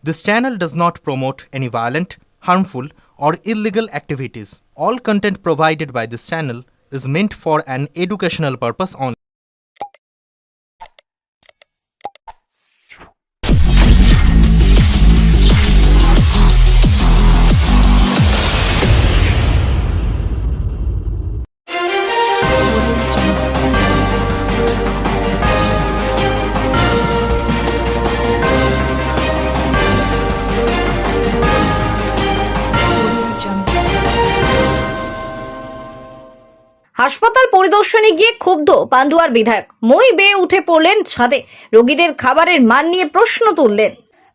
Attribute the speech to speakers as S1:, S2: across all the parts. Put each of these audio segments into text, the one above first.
S1: This channel does not promote any violent, harmful, or illegal activities. All content provided by this channel is meant for an educational purpose only.
S2: হাসপাতাল পরিদর্শনে গিয়ে ক্ষুব্ধ পান্ডুয়ার বিধায়ক। মই বেয়ে উঠে পড়লেন ছাদে, রোগীদের খাবারের মান নিয়ে প্রশ্ন তুললেন।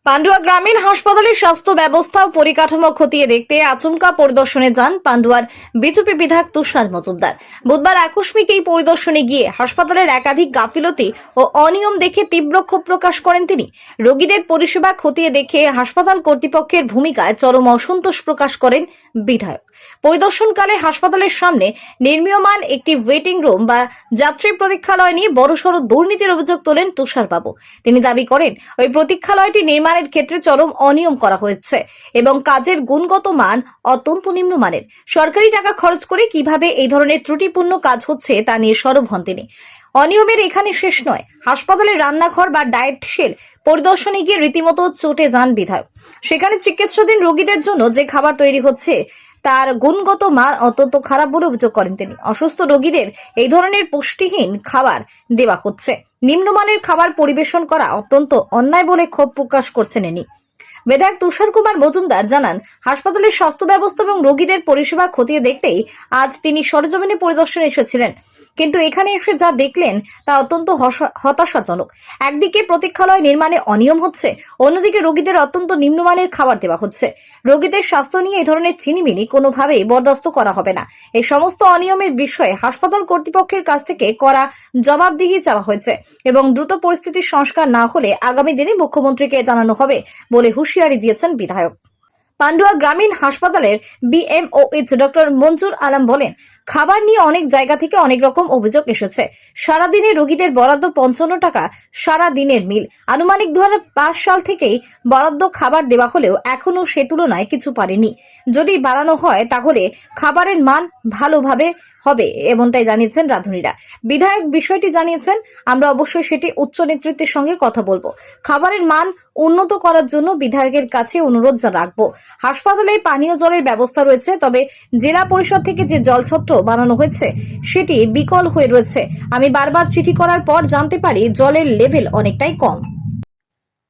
S2: পান্ডুয়া গ্রামীণ হাসপাতালের স্বাস্থ্য ব্যবস্থা ও পরিকাঠামো খতিয়ে দেখতে আচমকা পরিদর্শনে যান পান্ডুয়ার বিজেপি বিধায়ক তুষার মজুমদার। বুধবার আকস্মিক এই পরিদর্শনে গিয়ে হাসপাতালের একাধিক গাফিলতি ও অনিয়ম দেখে তীব্র ক্ষোভ প্রকাশ করেন তিনি। রোগীদের পরিষেবা খতিয়ে দেখে হাসপাতাল কর্তৃপক্ষের ভূমিকায় চরম অসন্তোষ প্রকাশ করেন বিধায়ক। পরিদর্শনকালে হাসপাতালের সামনে নির্মীয়মান একটি ওয়েটিং রুম বা যাত্রী প্রতীক্ষালয় নিয়ে বড়সড় দুর্নীতির অভিযোগ তোলেন তুষারবাবু। তিনি দাবি করেন ওই প্রতীক্ষালয়টি নির্মাণের ক্ষেত্রে চরম অনিয়ম করা হয়েছে এবং কাজের গুণগত মান অত্যন্ত নিম্নমানের। সরকারি টাকা খরচ করে কিভাবে এই ধরনের ত্রুটিপূর্ণ কাজ হচ্ছে তা নিয়ে সরব হন তিনি। অনিয়মের এখানে শেষ নয়, হাসপাতালের রান্নাঘর বা ডায়েট সেল পরিদর্শনে গিয়ে রীতিমতো চটে যান বিধায়ক। সেখানে চিকিৎসাধীন রোগীদের জন্য যে খাবার তৈরি হচ্ছে তার গুণগত মান অত্যন্ত খারাপ বলে অভিযোগ করেন তিনি। অসুস্থ রোগীদের এই ধরনের পুষ্টিহীন খাবার দেওয়া হচ্ছে, নিম্নমানের খাবার পরিবেশন করা অত্যন্ত অন্যায় বলে ক্ষোভ প্রকাশ করছেন ইনি। বিধায়ক তুষার কুমার মজুমদার জানান, হাসপাতালের স্বাস্থ্য ব্যবস্থা এবং রোগীদের পরিষেবা খতিয়ে দেখতেই আজ তিনি সরেজমিনে পরিদর্শনে এসেছিলেন, কিন্তু এখানে এসে যা দেখলেন তা অত্যন্ত হতাশাজনক। একদিকে প্রতীক্ষালয় নির্মাণে অনিয়ম হচ্ছে, অন্যদিকে রোগীদের অত্যন্ত নিম্নমানের খাবার দেওয়া হচ্ছে। রোগীদের স্বাস্থ্য নিয়ে এই ধরনের ছিনিমিনি কোনোভাবেই বরদাস্ত করা হবে না। এই সমস্ত অনিয়মের বিষয়ে হাসপাতাল কর্তৃপক্ষের কাছ থেকে কড়া জবাবদিহি চাওয়া হয়েছে এবং দ্রুত পরিস্থিতির সংস্কার না হলে আগামী দিনে মুখ্যমন্ত্রীকে জানানো হবে বলে হুঁশিয়ারি দিয়েছেন বিধায়ক। পান্ডুয়া গ্রামীণ হাসপাতালের বিএমওএইচ ডক্টর মঞ্জুর আলম বলেন, খাবার নিয়ে অনেক জায়গা থেকে অনেক রকম অভিযোগ এসেছে। সারাদিনে রোগীদের বরাদ্দ 55 টাকা সারা দিনের মিল। আনুমানিক 2005 সাল থেকেই বরাদ্দ খাবার দেওয়া হলেও এখনো সে তুলনায় কিছু পারেনি। যদি বাড়ানো হয় তাহলে খাবারের মান ভালোভাবে হবে, এমনটাই জানিয়েছেন রাঁধুনিরা। বিধায়ক বিষয়টি জানিয়েছেন, আমরা অবশ্যই সেটি উচ্চ নেতৃত্বের সঙ্গে কথা বলবো। খাবারের মান উন্নত করার জন্য বিধায়কের কাছে অনুরোধ রাখবো। হাসপাতালে পানীয় জলের ব্যবস্থা রয়েছে, তবে জেলা পরিষদ থেকে যে জলছত্র বানানো হয়েছে সেটি বিকল হয়ে রয়েছে। আমি বারবার চিঠি করার পর জানতে পারি জলের লেভেল অনেকটাই কম।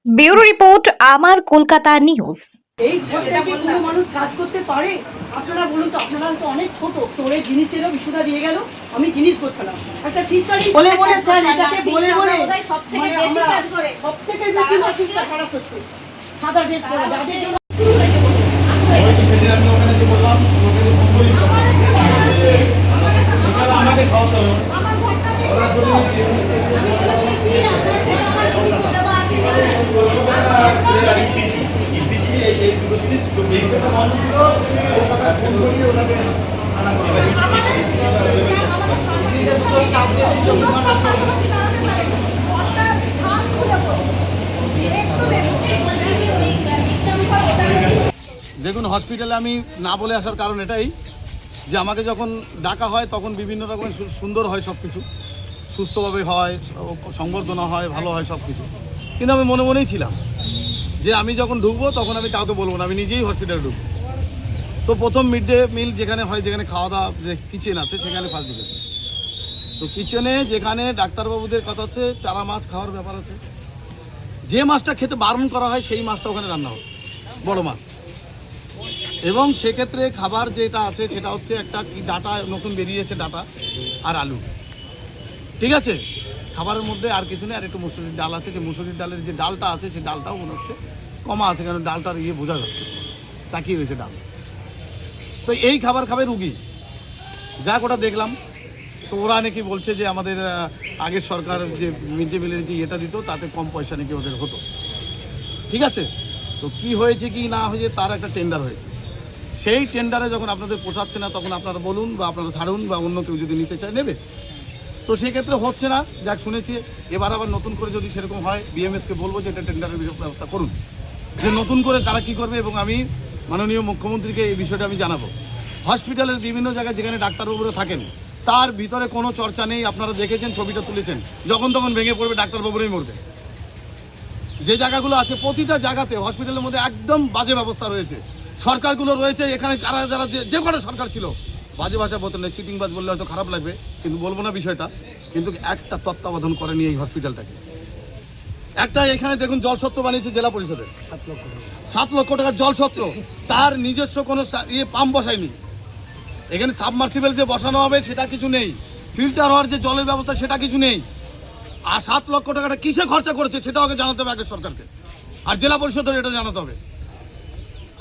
S2: ব্যুরো রিপোর্ট, আমার কলকাতা নিউজ।
S3: এই ঘরটা কি কোনো মানুষ কাজ করতে পারে? আপনারা বলুন তো, আপনারা তো অনেক ছোট, স্টোরের জিনিস এলো, বিশুদা দিয়ে গেল, আমি জিনিস গোছালাম। একটা সিস্টারই বলে স্যার এটাকে বলে সবথেকে বেশি কাজ করে, সবথেকে বেশি মাসিকটা খারাপ হচ্ছে। সাদা ড্রেস পরে যাদের জন্য আমাকে খাওয়াতে হবে।
S4: দেখুন, হসপিটালে আমি না বলে আসার কারণ এটাই যে আমাকে যখন ডাকা হয় তখন বিভিন্ন রকমের সুন্দর হয়, সব কিছু সুস্থভাবে হয়, সংবর্ধনা হয়, ভালো হয় সব কিছু। কিন্তু আমি মনে মনেই ছিলাম যে আমি যখন ঢুকবো তখন আমি কাউকে বলবো না, আমি নিজেই হসপিটালে ঢুকবো। তো প্রথম মিড ডে মিল যেখানে হয়, যেখানে খাওয়া দাওয়া যে কিচেন আছে সেখানে ফার্স্ট ঢুকেছে। তো কিচেনে যেখানে ডাক্তারবাবুদের কথা হচ্ছে চারা মাছ খাওয়ার ব্যাপার আছে, যে মাছটা খেতে বারণ করা হয় সেই মাছটা ওখানে রান্না হচ্ছে, বড় মাছ। এবং সেক্ষেত্রে খাবার যেটা আছে সেটা হচ্ছে একটা কি ডাটা নতুন বেরিয়েছে, ডাটা আর আলু, ঠিক আছে। খাবারের মধ্যে আর কিছু নেই, আর একটু মুসুরির ডাল আছে। সেই মুসুরির ডালের যে ডালটা আছে সেই ডালটাও মনে হচ্ছে কমা আছে, কারণ ডালটার বোঝা যাচ্ছে, তাকিয়ে রয়েছে ডাল। তো এই খাবার খাবে রুগী, যা ওটা দেখলাম। তো ওরা নাকি বলছে যে আমাদের আগের সরকার যে মিড ডে মিলের যে এটা দিত তাতে কম পয়সা নাকি ওদের হতো, ঠিক আছে। তো কি হয়েছে কি না হয়েছে তার একটা টেন্ডার হয়েছে, সেই টেন্ডারে যখন আপনাদের পোষাচ্ছে না তখন আপনারা বলুন বা আপনারা ছাড়ুন, বা অন্য কেউ যদি নিতে চায় নেবে। তো সেক্ষেত্রে হচ্ছে না, যাক শুনেছি। এবার আবার নতুন করে যদি সেরকম হয় বিএমএসকে বলবো যে এটা টেন্ডারের ব্যবস্থা করুন। যে নতুন করে কারা কী করবে, এবং আমি মাননীয় মুখ্যমন্ত্রীকে এই বিষয়টা আমি জানাবো। হসপিটালের বিভিন্ন জায়গায় যেখানে ডাক্তারবাবুরা থাকেন তার ভিতরে কোনো চর্চা নেই। আপনারা দেখেছেন, ছবিটা তুলেছেন, যখন তখন ভেঙে পড়বে, ডাক্তারবাবুরাই মরবে। যে জায়গাগুলো আছে প্রতিটা জায়গাতে হসপিটালের মধ্যে একদম বাজে ব্যবস্থা রয়েছে। সরকারগুলো রয়েছে, এখানে কারা যারা যে কটা সরকার ছিল, বাজে ভাষা বলতে নেই, চিটিংবাজ বললে হয়তো খারাপ লাগবে, কিন্তু বলবো না বিষয়টা, কিন্তু একটা তত্ত্বাবধান করেনি এই হসপিটালটাকে। একটা এখানে দেখুন জলছত্র বানিয়েছে জেলা পরিষদের, 7 লক্ষ টাকার জলছত্র, তার নিজস্ব কোনো পাম্প বসায়নি। এখানে সাবমার্সিবল যে বসানো হবে সেটা কিছু নেই, ফিল্টার হওয়ার যে জলের ব্যবস্থা সেটা কিছু নেই। আর 7 লক্ষ টাকাটা কিসে খরচা করেছে সেটাও আগে জানাতে হবে আগে সরকারকে, আর জেলা পরিষদের এটা জানাতে হবে।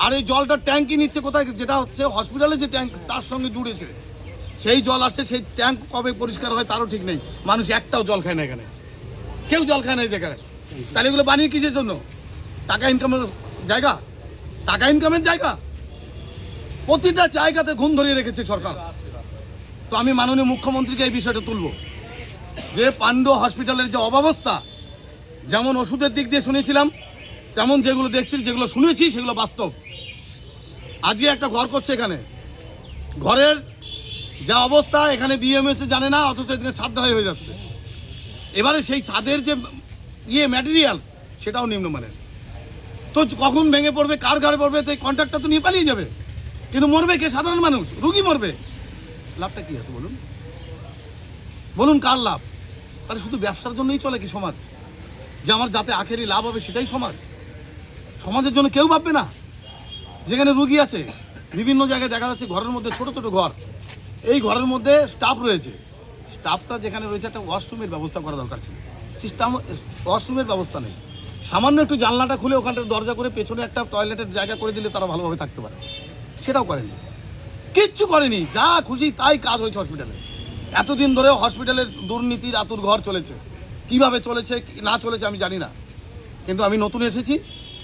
S4: আর এই জলটা ট্যাঙ্কি নিচ্ছে কোথায়, যেটা হচ্ছে হসপিটালে যে ট্যাঙ্ক তার সঙ্গে জুড়েছে, সেই জল আসছে, সেই ট্যাঙ্ক কবে পরিষ্কার হয় তারও ঠিক নেই। মানুষ একটাও জল খায় না, এখানে কেউ জল খায় না এই জায়গায়। তাহলে এগুলো বানিয়ে কিসের জন্য? টাকা ইনকামের জায়গা, টাকা ইনকামের জায়গা। প্রতিটা জায়গাতে ঘুম ধরিয়ে রেখেছে সরকার। তো আমি মাননীয় মুখ্যমন্ত্রীকে এই বিষয়টা তুলব যে পান্ডু হসপিটালের যে অব্যবস্থা, যেমন ওষুধের দিক দিয়ে শুনেছিলাম, তেমন যেগুলো দেখছি, যেগুলো শুনেছি সেগুলো বাস্তব। আজকে একটা ঘর করছে, এখানে ঘরের যা অবস্থা, এখানে বিএমএস জানে না, অথচ এখানে ছাদ ঢালাই হয়ে যাচ্ছে। এবারে সেই ছাদের যে ম্যাটেরিয়াল সেটাও নিম্নমানের। তো কখন ভেঙে পড়বে, কার ঘরে পড়বে, তো এই কন্ট্রাক্টটা তো নিয়ে পালিয়ে যাবে, কিন্তু মরবে কে? সাধারণ মানুষ, রুগী মরবে। লাভটা কি আছে বলুন? বলুন কার লাভ? তাহলে শুধু ব্যবসার জন্যই চলে কি সমাজ? যে আমার যাতে আখেরি লাভ হবে সেটাই সমাজ? সমাজের জন্য কেউ ভাববে না? যেখানে রুগী আছে, বিভিন্ন জায়গায় দেখা যাচ্ছে ঘরের মধ্যে ছোট ছোট ঘর, এই ঘরের মধ্যে স্টাফ রয়েছে, স্টাফটা যেখানে রয়েছে একটা ওয়াশরুমের ব্যবস্থা করা দরকার ছিল, সিস্টেম ওয়াশরুমের ব্যবস্থা নেই। সামান্য একটু জানলাটা খুলে ওখানটা দরজা করে পেছনে একটা টয়লেটের জায়গা করে দিলে তারা ভালোভাবে থাকতে পারে, সেটাও করেনি, কিচ্ছু করেনি। যা খুশি তাই কাজ হয়েছে হসপিটালে। এতদিন ধরে হসপিটালের দুর্নীতির আতুর ঘর চলেছে, কিভাবে চলেছে না চলেছে আমি জানি না, কিন্তু আমি নতুন এসেছি,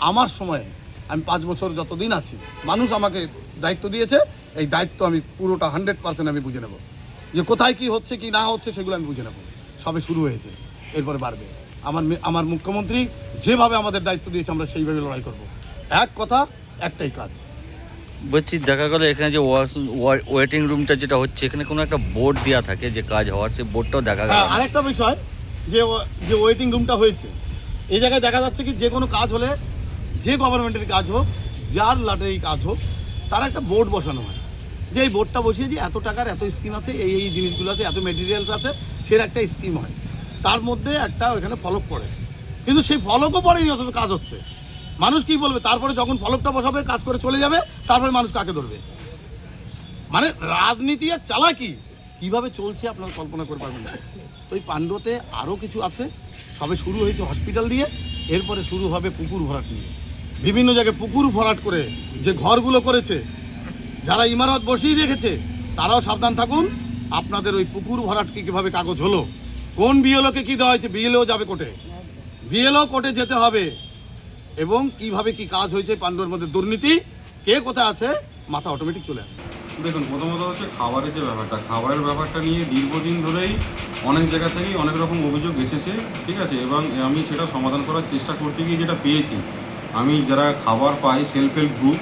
S4: আমার সময়ে আমি 5 বছর যতদিন আছি, মানুষ আমাকে দায়িত্ব দিয়েছে, এই দায়িত্ব আমি পুরোটা 100% আমি বুঝে নেব, যে কোথায় কি হচ্ছে কি না হচ্ছে সেগুলো আমি বুঝে নেব। সবে শুরু হয়েছে, এরপরে বাড়বে। আমার মুখ্যমন্ত্রী যেভাবে আমাদের দায়িত্ব দিয়েছে আমরা সেইভাবে লড়াই করব। এক কথা, একটাই কাজ।
S5: বলছি, দেখা গেল এখানে যে ওয়েটিং রুমটা যেটা হচ্ছে, এখানে কোনো একটা বোর্ড দেওয়া থাকে যে কাজ হওয়ার, সেই বোর্ডটাও দেখা গেল।
S4: আরেকটা বিষয়, যে ওয়েটিং রুমটা হয়েছে, এই জায়গায় দেখা যাচ্ছে কি যে কোনো কাজ হলে, যে গভর্নমেন্টের কাজ হোক, যার লটারি কাজ হোক, তার একটা বোর্ড বসানো হয়, যে এই বোর্ডটা বসিয়ে যে এত টাকার এত স্কিম আছে, এই জিনিসগুলো আছে, এত মেটেরিয়ালস আছে, সের একটা স্কিম হয়, তার মধ্যে একটা ওখানে ফলক পড়ে, কিন্তু সেই ফলকও পড়েনি, অথচ কাজ হচ্ছে। মানুষ কি বলবে? তারপরে যখন ফলকটা বসাবে, কাজ করে চলে যাবে, তারপরে মানুষ কাকে ধরবে? মানে রাজনীতি আর চালাকি কিভাবে চলছে আপনারা কল্পনা করে পারবেন না। তো এই পাণ্ডুতে আরও কিছু আছে, সবে শুরু হয়েছে হসপিটাল দিয়ে, এরপরে শুরু হবে পুকুর ভরাট নিয়ে। বিভিন্ন জায়গায় পুকুর ভরাট করে যে ঘরগুলো করেছে, যারা ইমারত বসিয়ে রেখেছে, তারাও সাবধান থাকুন। আপনাদের ওই পুকুর ভরাটকে কীভাবে কাগজ হলো, কোন বিএলওকে কী দেওয়া হয়েছে, বিএলও যাবে কোর্টে, বিএলও কোর্টে যেতে হবে, এবং কিভাবে কি কাজ হয়েছে, পাণ্ডুর মধ্যে দুর্নীতি কে কোথায় আছে, মাথা অটোমেটিক চলে আসে।
S6: দেখুন, প্রথমত হচ্ছে খাবারের যে ব্যাপারটা, খাবারের ব্যাপারটা নিয়ে দীর্ঘদিন ধরেই অনেক জায়গা থেকেই অনেক রকম অভিযোগ এসেছে, ঠিক আছে, এবং আমি সেটা সমাধান করার চেষ্টা করতে গিয়ে যেটা পেয়েছি, আমি যারা খাবার পাই, সেলফ হেল্প গ্রুপ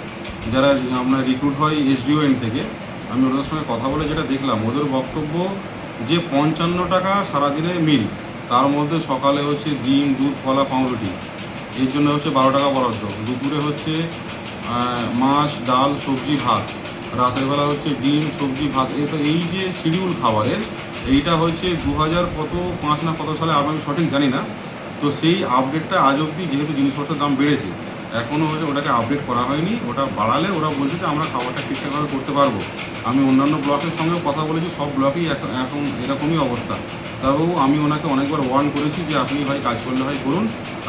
S6: যারা আমরা রিক্রুট হয় SDON থেকে, আমি ওদের সঙ্গে কথা বলে যেটা দেখলাম, ওদের বক্তব্য যে 55 টাকা সারাদিনে মিল, তার মধ্যে সকালে হচ্ছে ডিম, দুধ, কলা, পাউরুটি, এর জন্য হচ্ছে 12 টাকা বরাদ্দ, দুপুরে হচ্ছে মাছ, ডাল, সবজি, ভাত, রাতের বেলা হচ্ছে ডিম, সবজি, ভাত। এই যে শিডিউল খাবারের, এইটা হচ্ছে 2005 না কত সালে, আমি সঠিক জানি না, তো সেই আপডেটটা আজ অবধি, যেহেতু জিনিসপত্রের দাম বেড়েছে, এখনও হচ্ছে ওটাকে আপডেট করা হয়নি। ওটা বাড়ালে ওরা বলছে যে আমরা খাবারটা ঠিকঠাকভাবে করতে পারবো। আমি অন্যান্য ব্লকের সঙ্গেও কথা বলেছি, সব ব্লকেই এখন এরকমই অবস্থা। তবেও আমি ওনাকে অনেকবার ওয়ার্ন করেছি যে আপনি হয় কাজ করলে হয় করুন,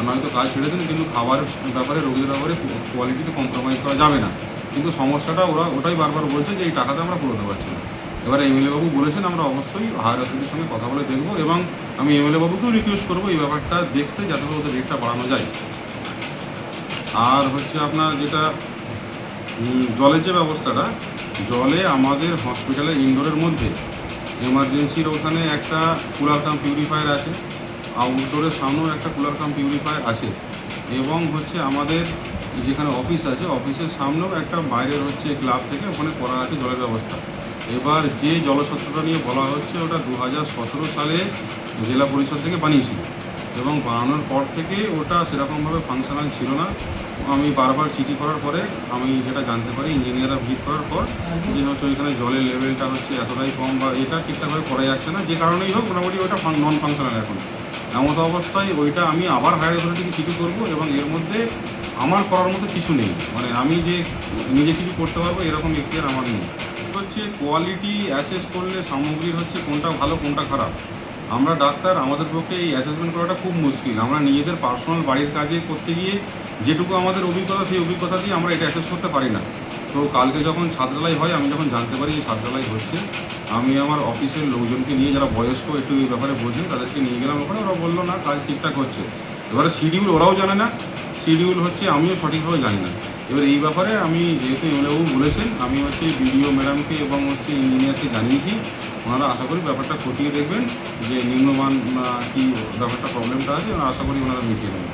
S6: নয়তো কাজ ছেড়ে দিন, কিন্তু খাবারের ব্যাপারে, রোগীদের ব্যাপারে কোয়ালিটিতে কম্প্রোমাইজ করা যাবে না। কিন্তু সমস্যাটা ওরা ওটাই বারবার বলছে যে এই টাকাটা আমরা পুরোতে পারছি না। এবার MLA বাবু বলেছেন আমরা অবশ্যই হায়ার অথরিটির সঙ্গে কথা বলে দেখব, এবং আমি MLA বাবুকেও রিকোয়েস্ট করবো এই ব্যাপারটা দেখতে, যাতে করে ওদের রেটটা বাড়ানো যায়। আর হচ্ছে আপনার যেটা জলের যে ব্যবস্থাটা, জলে আমাদের হসপিটালের ইনডোরের মধ্যে এমার্জেন্সির ওখানে একটা কুলার কাম পিউরিফায়ার আছে, আউটডোরের সামনেও একটা কুলার কাম পিউরিফায়ার আছে, এবং হচ্ছে আমাদের যেখানে অফিস আছে অফিসের সামনেও একটা বাইরের হচ্ছে ক্লাব থেকে ওখানে করা আছে জলের ব্যবস্থা। এবার যে জলছত্রটা নিয়ে বলা হচ্ছে ওটা 2017 সালে জেলা পরিষদ থেকে বানিয়েছিল এবং বানানোর পর থেকে ওটা সেরকমভাবে ফাংশনাল ছিল না। আমি বারবার চিঠি করার পরে আমি যেটা জানতে পারি ইঞ্জিনিয়াররা ভিজিট করার পর যে হচ্ছে ওইখানে জলের লেভেলটা হচ্ছে এতটাই কম বা এটা ঠিকঠাকভাবে করা যাচ্ছে না, যে কারণেই হোক মোটামুটি ওটা নন ফাংশনাল এখন। এমন অবস্থায় ওইটা আমি আবার হায়ার অথরিটিকে চিঠি করব এবং এর মধ্যে আমার করার মতো কিছু নেই, মানে আমি যে নিজে কিছু করতে পারবো এরকম এখতিয়ার আমার নেই। হচ্ছে কোয়ালিটি অ্যাসেস করলে সামগ্রী হচ্ছে কোনটা ভালো কোনটা খারাপ। আমরা ডাক্তার, আমাদের পক্ষে এই অ্যাসেসমেন্ট করাটা খুব মুশকিল। আমরা নিজেদের পার্সোনাল বাড়ির কাজে করতে গিয়ে যেটুকু আমাদের অভিজ্ঞতা সেই অভিজ্ঞতা দিয়ে আমরা এটা অ্যাসেস করতে পারি না। তো কালকে যখন ছাদঢালাই হয়, আমি যখন জানতে পারি যে ছাদঢালাই হচ্ছে, আমি আমার অফিসের লোকজনকে নিয়ে যারা বয়স্ক একটু এই ব্যাপারে বোঝেন তাদেরকে নিয়ে গেলাম ওখানে। ওরা বললো না কাজ ঠিকঠাক হচ্ছে। এবারে শিডিউল ওরাও জানে না, শিডিউল হচ্ছে আমিও সঠিকভাবে জানি না। এবার এই ব্যাপারে আমি যেহেতু এমএলএবাবু বলেছেন, আমি হচ্ছে বিডিও ম্যাডামকে এবং হচ্ছে ইঞ্জিনিয়ারকে জানিয়েছি। ওনারা আশা করি ব্যাপারটা খতিয়ে দেখবেন যে নিম্নমান কী ব্যাপারটা প্রবলেমটা আছে, আশা করি ওনারা মিটিয়ে নেবেন।